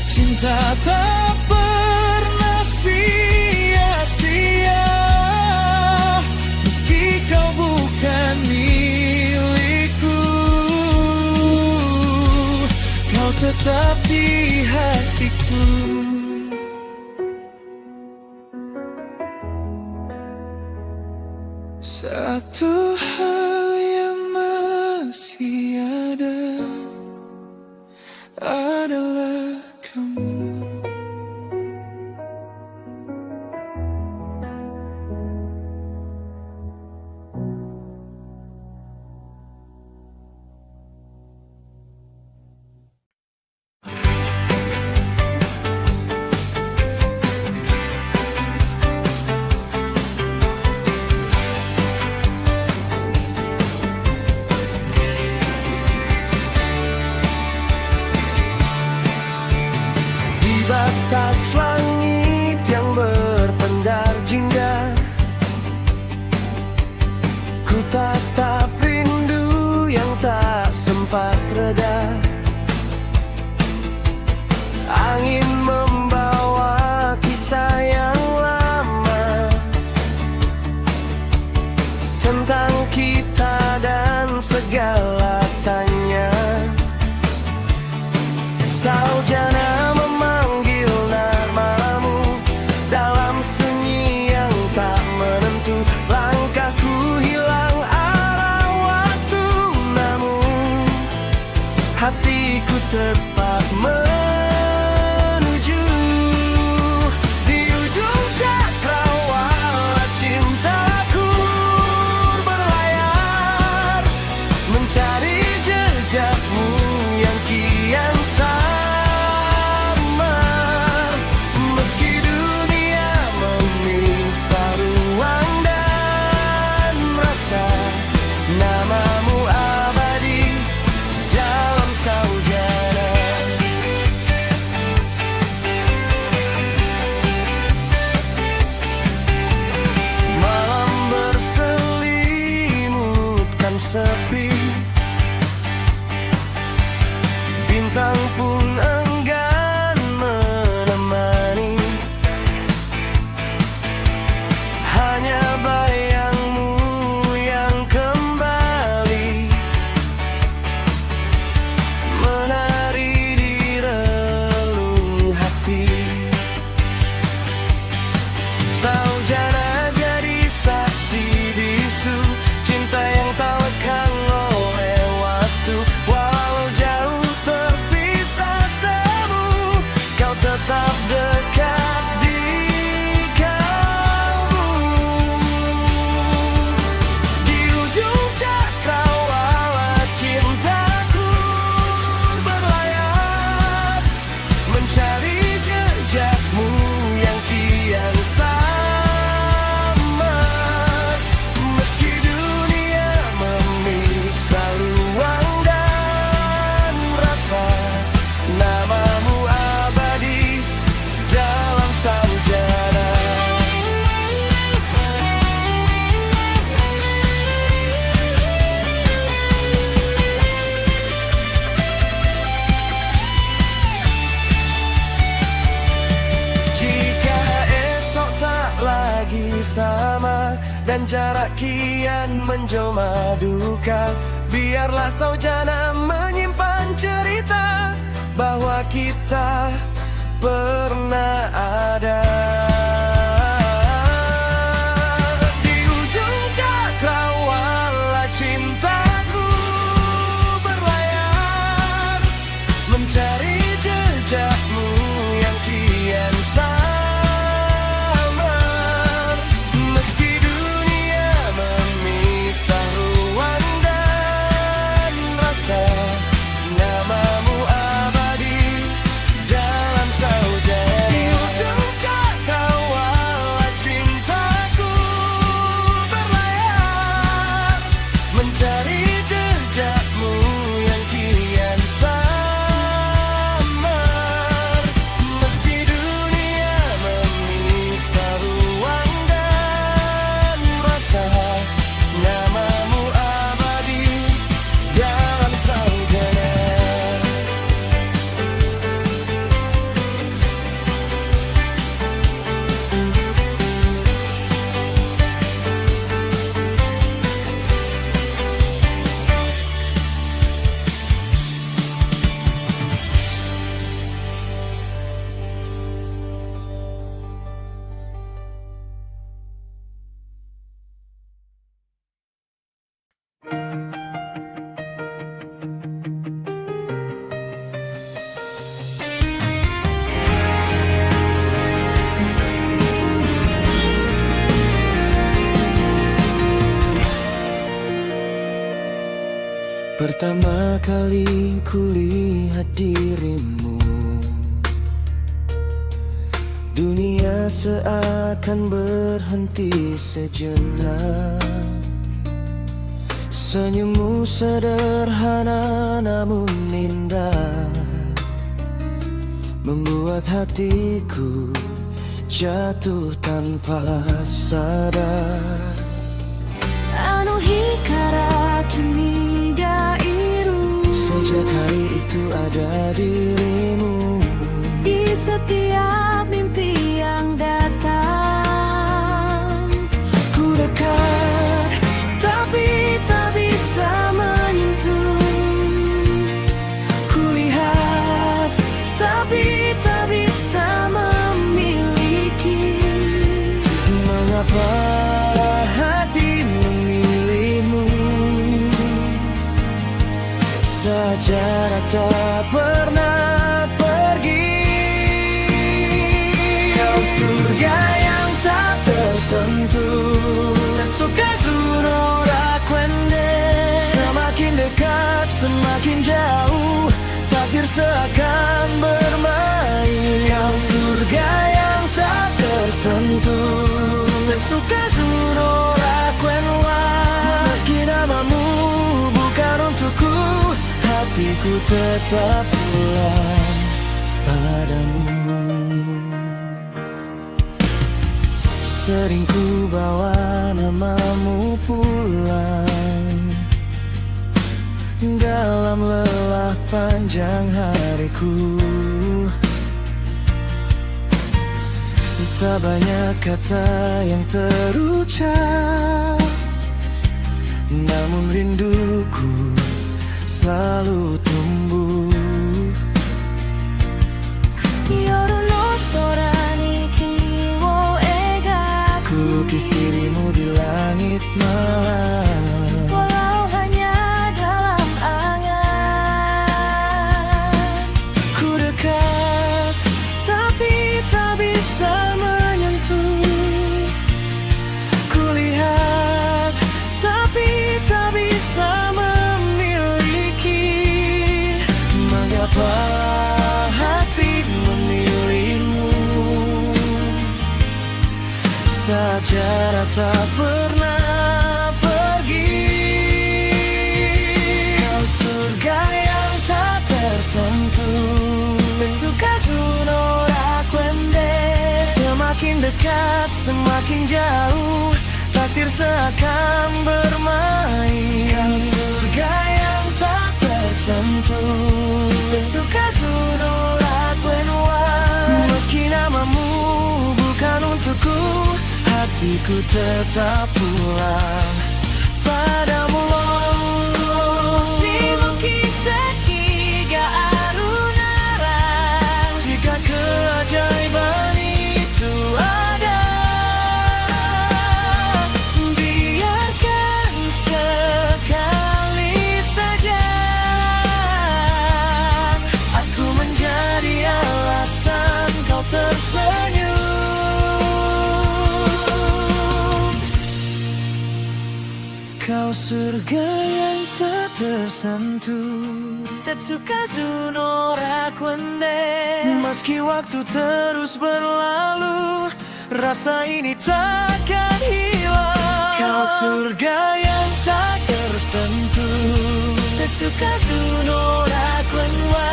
cinta tak pernah sia-sia. Meski kau bukan milikku, kau tetap di hatiku. Satu hal yang masih ada adalah kamu. malam sepi, bintang pun enggan menemani. Hanya bayangmu yang kembali menari di relung hati. Saujana jadi saksi bisu cinta yang tak lekang oleh waktu. Walau jauh terpisah semu, kau tetap dekat di kalbu. Di ujung cakrawala cintaku berlayar, mencari jejakmu yang kian samar. Meski dunia memisah ruang dan rasa, namamu abadi dalam saujana. Jika esok tak lagi sama dan jarak kian menjelma duka, biarlah saujana menyimpan cerita bahwa kita pernah ada. Di ujung cakrawala cintaku berlayar, mencari jejakmu yang kian samar. Meski dunia memisah ruang dan rasa, namamu abadi dalam saujana. Di ujung cakrawala cintaku berlayar, mencari jejakmu yang kian samar. Meski dunia memisah ruang dan rasa, namamu abadi dalam saujana. Pertama kali kulihat dirimu, dunia seakan berhenti sejenak. Senyummu sederhana namun indah, membuat hatiku jatuh tanpa sadar. あの日から君がいる Sejak hari itu ada dirimu di setiap mimpi yang datang. ku dekat, Tapi tak bisa menyentuh. kulihat, Tapi tak bisa memiliki. mengapa hati memilihmu. Sejarah tak pernah pergi. Kau surga yang tak tersentuh, Tetsuka Tsunora Kwende. Semakin dekat, semakin jauh, takdir seakan bermain. Kau surga yang tak tersentuh, Tetsuka Tsunora Kwenwa. Meski namamu bukan untukku, hatiku tetap pulang padamu. Sering ku bawa namamu pulang, dalam lelah panjang hariku. Tak banyak kata yang terucap, namun rinduku selalu tumbuh. Yoru no sora ni kimi wo ega, Ku lukis dirimu di langit malam, walau hanya dalam angan. ku dekat tapi tak bisa menyentuh, ku lihat tapi tak bisa memiliki. Mengapa hati memilihmu saat jarak tak pernah pergi? Kau surga yang tak tersentuh, Tetsukazu no rakwende, semakin dekat semakin jauh, takdir seakan bermain. Kau surga yang tak tersentuh, Tetsukazu no rakwenwa, meski namamu bukan untukku, hatiku tetap pulang padamu. Shibuki seki ga aru nara, Jika keajaiban itu ada, biarkan sekali saja aku menjadi alasan kau tersenyum. Kau surga yang tak tersentuh, Tetsukazu no rakwende, meski waktu terus berlalu, rasa ini takkan hilang. Kau surga yang tak tersentuh, Tetsukazu no rakwenwa,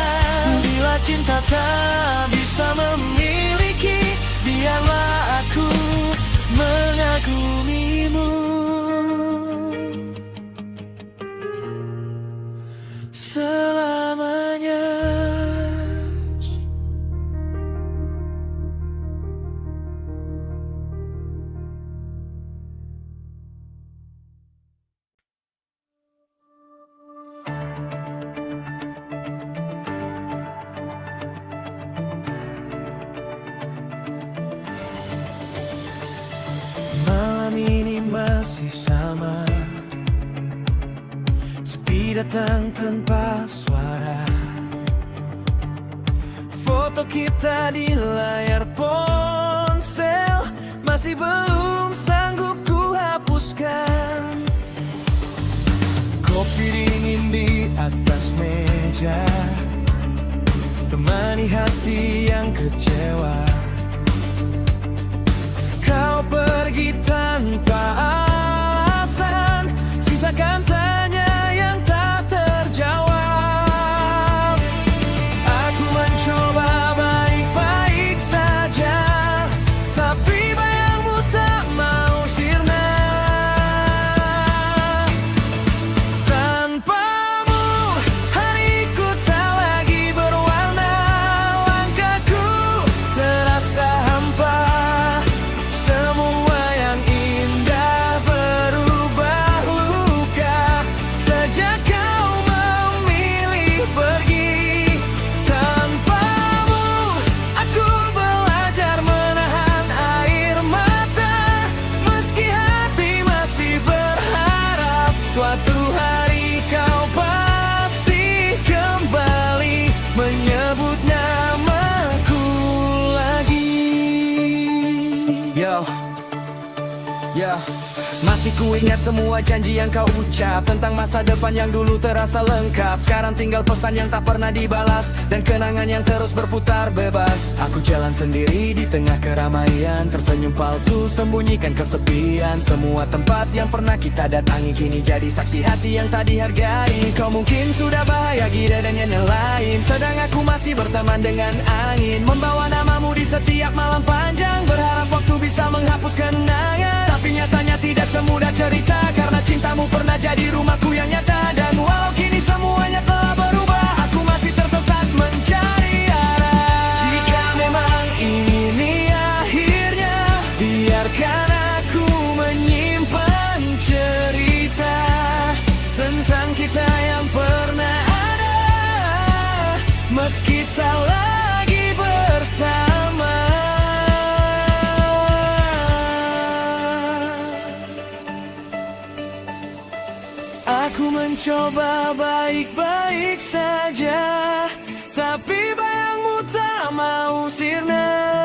bila cinta tak bisa memiliki, biarlah aku mengagumimu selamanya. Malam ini masih sama, sepi datang tanpa suara. Foto kita di layar ponsel masih belum sanggup ku hapuskan. Kopi dingin di atas meja temani hati yang kecewa. Kau pergi tanpa alasan, sisakan tanya yang tak terjawab. Aku mencoba baik-baik saja, tapi bayangmu tak mau sirna. Tanpamu hariku tak lagi berwarna, langkahku terasa hampa. Semua yang indah berubah luka sejak kau memilih pergi. Tanpamu aku belajar menahan air mata, meski hati masih berharap suatu hari kau pasti kembali menyebut namaku lagi. Yo, masih ku ingat semua janji yang kau ucap tentang masa depan yang dulu terasa lengkap. Sekarang tinggal pesan yang tak pernah dibalas dan kenangan yang terus berputar bebas. Aku jalan sendiri di tengah keramaian, tersenyum palsu sembunyikan kesepian. Semua tempat yang pernah kita datangi kini jadi saksi hati yang tak dihargai. Kau mungkin sudah bahagia dan yang lain, sedang aku masih berteman dengan angin, membawa namamu di setiap malam panjang, berharap waktu bisa menghapus kenangan. Tapi nyatanya tidak semudah cerita, karena cintamu pernah jadi rumahku yang nyata. Dan walau kini semuanya telah tentang kita yang pernah ada, meski tak lagi bersama. Aku mencoba baik-baik saja, tapi bayangmu tak mau sirna.